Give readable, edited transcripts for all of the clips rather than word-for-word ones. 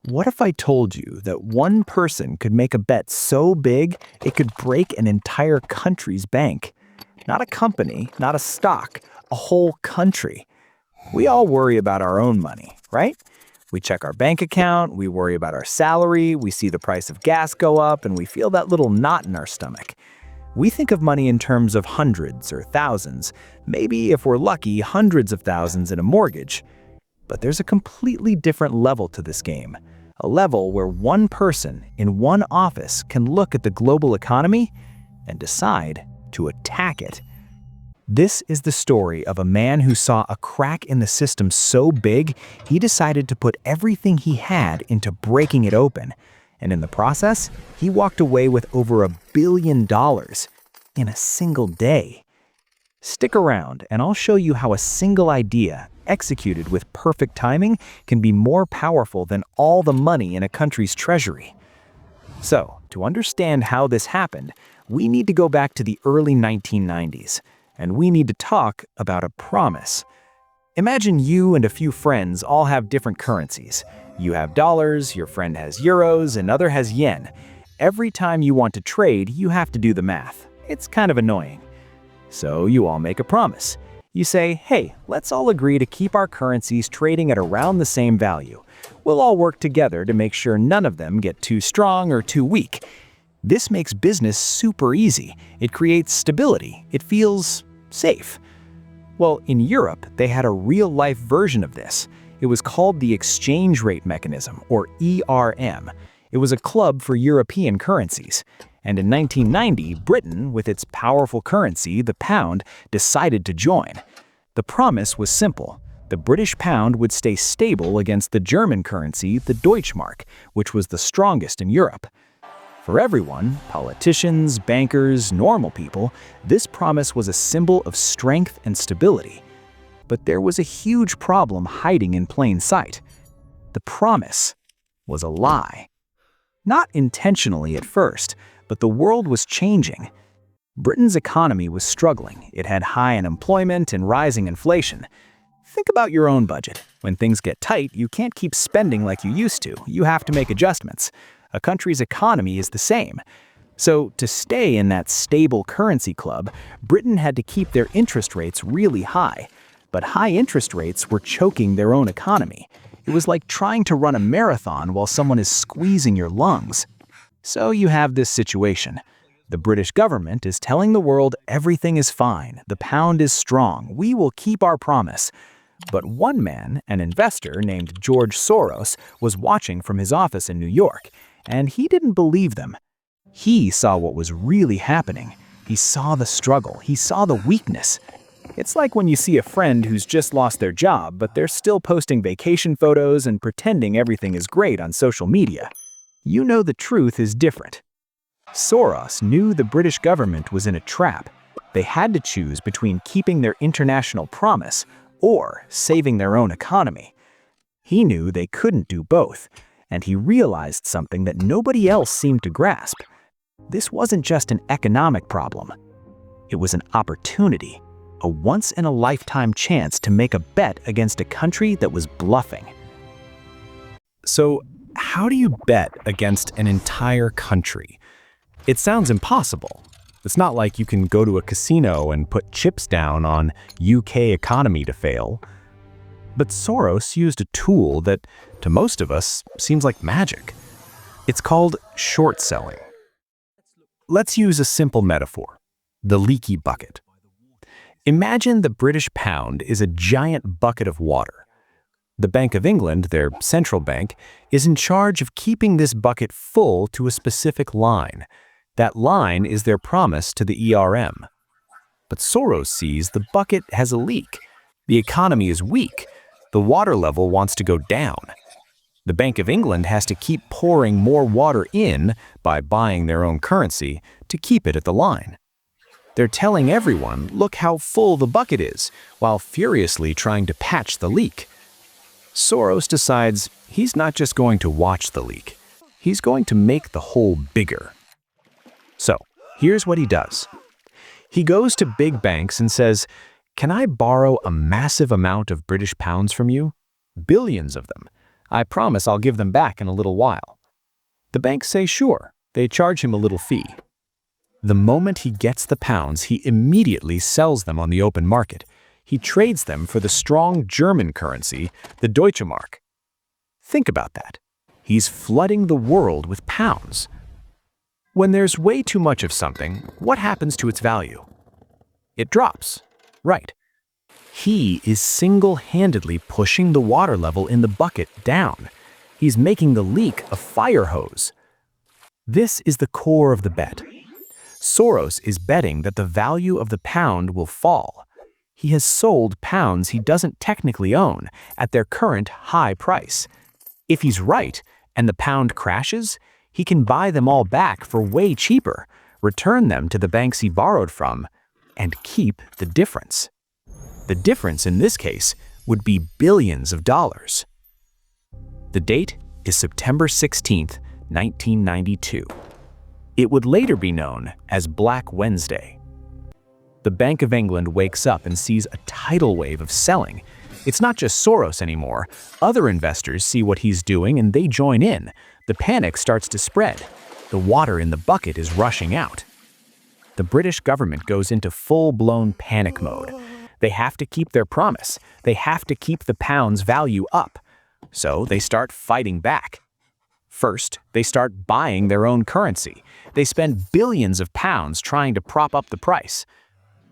What if I told you that one person could make a bet so big it could break an entire country's bank? Not a company, not a stock, a whole country. We all worry about our own money, right? We check our bank account, we worry about our salary, we see the price of gas go up, and we feel that little knot in our stomach. We think of money in terms of hundreds or thousands, maybe if we're lucky, hundreds of thousands in a mortgage. But there's a completely different level to this game. A level where one person in one office can look at the global economy and decide to attack it. This is the story of a man who saw a crack in the system so big, he decided to put everything he had into breaking it open. And in the process, he walked away with over $1 billion in a single day. Stick around and I'll show you how a single idea, executed with perfect timing, can be more powerful than all the money in a country's treasury. So, to understand how this happened, we need to go back to the early 1990s, and we need to talk about a promise. Imagine you and a few friends all have different currencies. You have dollars, your friend has euros, another has yen. Every time you want to trade, you have to do the math. It's kind of annoying. So you all make a promise. You say, hey, let's all agree to keep our currencies trading at around the same value. We'll all work together to make sure none of them get too strong or too weak. This makes business super easy. It creates stability. It feels safe. Well, in Europe, they had a real-life version of this. It was called the exchange rate mechanism, or ERM. It was a club for European currencies. And in 1990, Britain, with its powerful currency, the pound, decided to join. The promise was simple. The British pound would stay stable against the German currency, the Deutschmark, which was the strongest in Europe. For everyone, politicians, bankers, normal people, this promise was a symbol of strength and stability. But there was a huge problem hiding in plain sight. The promise was a lie. Not intentionally at first, but the world was changing. Britain's economy was struggling. It had high unemployment and rising inflation. Think about your own budget. When things get tight, you can't keep spending like you used to. You have to make adjustments. A country's economy is the same. So, to stay in that stable currency club, Britain had to keep their interest rates really high. But high interest rates were choking their own economy. It was like trying to run a marathon while someone is squeezing your lungs. So you have this situation. The British government is telling the world everything is fine, the pound is strong, we will keep our promise. But one man, an investor named George Soros, was watching from his office in New York, and he didn't believe them. He saw what was really happening. He saw the struggle, he saw the weakness. It's like when you see a friend who's just lost their job, but they're still posting vacation photos and pretending everything is great on social media. You know the truth is different. Soros knew the British government was in a trap. They had to choose between keeping their international promise or saving their own economy. He knew they couldn't do both, and he realized something that nobody else seemed to grasp. This wasn't just an economic problem. It was an opportunity, a once-in-a-lifetime chance to make a bet against a country that was bluffing. So, how do you bet against an entire country? It sounds impossible. It's not like you can go to a casino and put chips down on UK economy to fail. But Soros used a tool that, to most of us, seems like magic. It's called short selling. Let's use a simple metaphor: the leaky bucket. Imagine the British pound is a giant bucket of water. The Bank of England, their central bank, is in charge of keeping this bucket full to a specific line. That line is their promise to the ERM. But Soros sees the bucket has a leak. The economy is weak. The water level wants to go down. The Bank of England has to keep pouring more water in by buying their own currency to keep it at the line. They're telling everyone, look how full the bucket is, while furiously trying to patch the leak. Soros decides he's not just going to watch the leak. He's going to make the hole bigger. So, here's what he does. He goes to big banks and says, "Can I borrow a massive amount of British pounds from you? Billions of them. I promise I'll give them back in a little while." The banks say sure. They charge him a little fee. The moment he gets the pounds, he immediately sells them on the open market. He trades them for the strong German currency, the Deutsche Mark. Think about that. He's flooding the world with pounds. When there's way too much of something, what happens to its value? It drops. Right. He is single-handedly pushing the water level in the bucket down. He's making the leak a fire hose. This is the core of the bet. Soros is betting that the value of the pound will fall. He has sold pounds he doesn't technically own at their current high price. If he's right and the pound crashes, he can buy them all back for way cheaper, return them to the banks he borrowed from, and keep the difference. The difference in this case would be billions of dollars. The date is September 16th, 1992. It would later be known as Black Wednesday. The Bank of England wakes up and sees a tidal wave of selling. It's not just Soros anymore. Other investors see what he's doing and they join in. The panic starts to spread. The water in the bucket is rushing out. The British government goes into full-blown panic mode. They have to keep their promise. They have to keep the pound's value up. So they start fighting back. First, they start buying their own currency. They spend billions of pounds trying to prop up the price.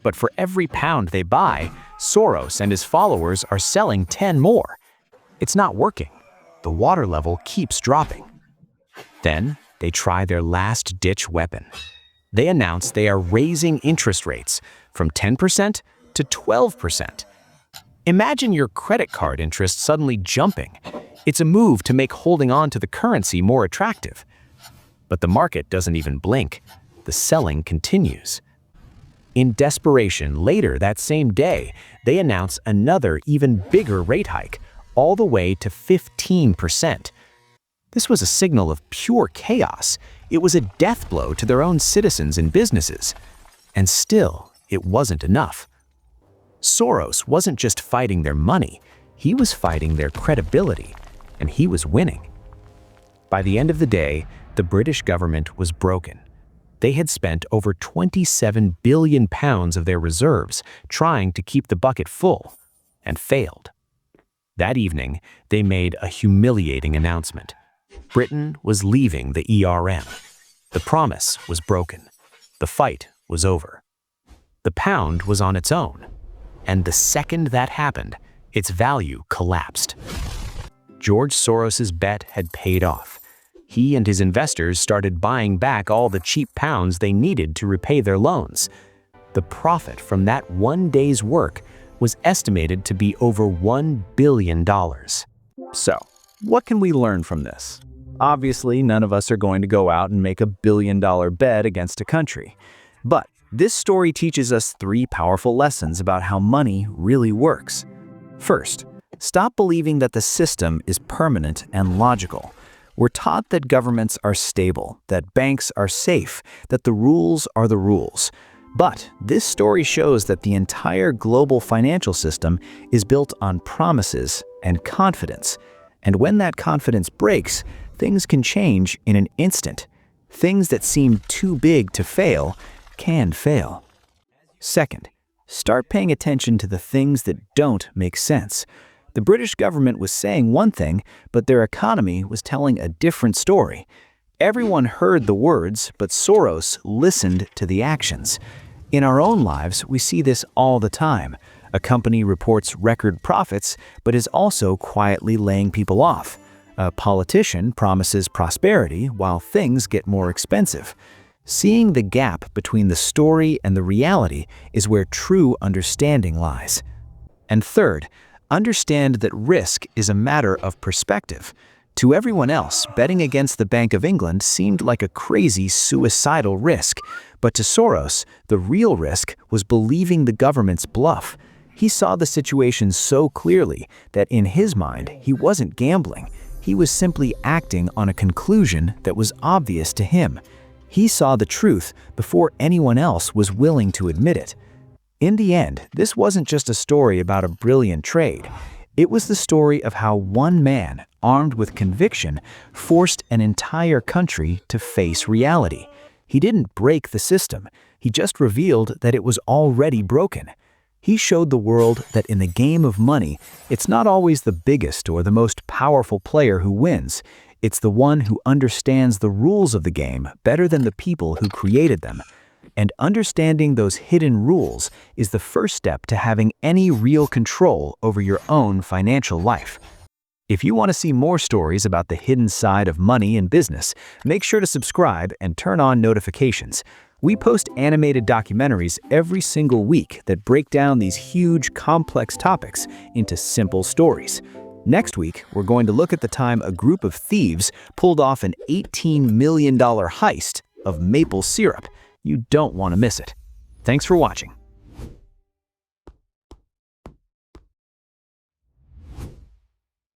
But for every pound they buy, Soros and his followers are selling 10 more. It's not working. The water level keeps dropping. Then they try their last-ditch weapon. They announce they are raising interest rates from 10% to 12%. Imagine your credit card interest suddenly jumping. It's a move to make holding on to the currency more attractive. But the market doesn't even blink. The selling continues. In desperation, later that same day, they announce another even bigger rate hike, all the way to 15%. This was a signal of pure chaos. It was a death blow to their own citizens and businesses. And still, it wasn't enough. Soros wasn't just fighting their money, he was fighting their credibility, and he was winning. By the end of the day, the British government was broken. They had spent over 27 billion pounds of their reserves trying to keep the bucket full, and failed. That evening, they made a humiliating announcement. Britain was leaving the ERM. The promise was broken. The fight was over. The pound was on its own. And the second that happened, its value collapsed. George Soros's bet had paid off. He and his investors started buying back all the cheap pounds they needed to repay their loans. The profit from that one day's work was estimated to be over $1 billion. So, what can we learn from this? Obviously, none of us are going to go out and make a billion-dollar bet against a country. But this story teaches us 3 powerful lessons about how money really works. First, stop believing that the system is permanent and logical. We're taught that governments are stable, that banks are safe, that the rules are the rules. But this story shows that the entire global financial system is built on promises and confidence. And when that confidence breaks, things can change in an instant. Things that seem too big to fail can fail. Second, start paying attention to the things that don't make sense. The British government was saying one thing, but their economy was telling a different story. Everyone heard the words, but Soros listened to the actions. In our own lives, we see this all the time. A company reports record profits, but is also quietly laying people off. A politician promises prosperity while things get more expensive. Seeing the gap between the story and the reality is where true understanding lies. And third, understand that risk is a matter of perspective. To everyone else, betting against the Bank of England seemed like a crazy, suicidal risk. But to Soros, the real risk was believing the government's bluff. He saw the situation so clearly that in his mind, he wasn't gambling. He was simply acting on a conclusion that was obvious to him. He saw the truth before anyone else was willing to admit it. In the end, this wasn't just a story about a brilliant trade. It was the story of how one man, armed with conviction, forced an entire country to face reality. He didn't break the system, he just revealed that it was already broken. He showed the world that in the game of money, it's not always the biggest or the most powerful player who wins. It's the one who understands the rules of the game better than the people who created them. And understanding those hidden rules is the first step to having any real control over your own financial life. If you want to see more stories about the hidden side of money and business, make sure to subscribe and turn on notifications. We post animated documentaries every single week that break down these huge, complex topics into simple stories. Next week, we're going to look at the time a group of thieves pulled off an $18 million heist of maple syrup. You don't want to miss it. Thanks for watching.